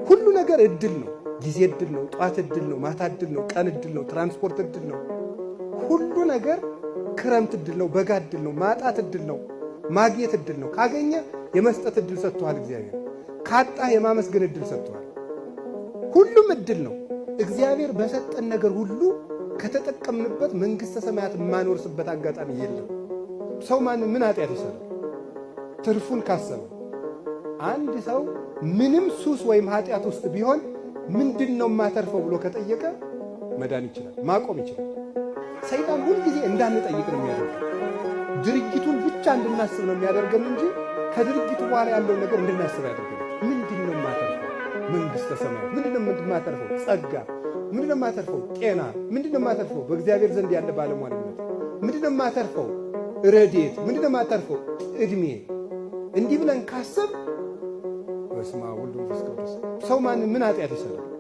ሁሉ ነገር እድል ነው። ጊዜ እድል ነው፣ ጧት እድል ነው፣ ማታ እድል ነው፣ ቀን እድል ነው፣ ትራንስፖርት እድል ነው። ሁሉ ነገር ክረምት እድል ነው፣ በጋ እድል ነው፣ ማጣት እድል ነው፣ ማግኘት እድል ነው። ካገኘ የመስጠት እድል ሰጥቷል እግዚአብሔር። ካጣ የማመስገን እድል ሰጥቷል። ሁሉም እድል ነው። እግዚአብሔር በሰጠን ነገር ሁሉ ከተጠቀምንበት መንግሥተ ሰማያት የማንወርስበት አጋጣሚ የለም። ሰው ምን ኃጢአት ይሰራል? ትርፉን ካሰበ አንድ ሰው ምንም ሱስ ወይም ኃጢአት ውስጥ ቢሆን ምንድነው የማተርፈው ብሎ ከጠየቀ መዳን ይችላል፣ ማቆም ይችላል። ሰይጣን ሁልጊዜ እንዳንጠይቅ ነው የሚያደርገው። ድርጊቱን ብቻ እንድናስብ ነው የሚያደርገን እንጂ ከድርጊቱ በኋላ ያለው ነገር እንድናስብ ያደርገን። ምንድነው የማተርፈው? መንግሥተ ሰማያት። ምንድነው የማተርፈው? ጸጋ። ምንድነው የማተርፈው? ጤና። ምንድነው የማተርፈው? በእግዚአብሔር ዘንድ ያለ ባለሟልነት። ምንድነው የማተርፈው? ረድኤት። ምንድነው የማተርፈው? ዕድሜ። እንዲህ ብለን ካሰብ በስመ አብ ወወልድ ወመንፈስ ቅዱስ ሰው ምን ኃጢአት ይሰራል?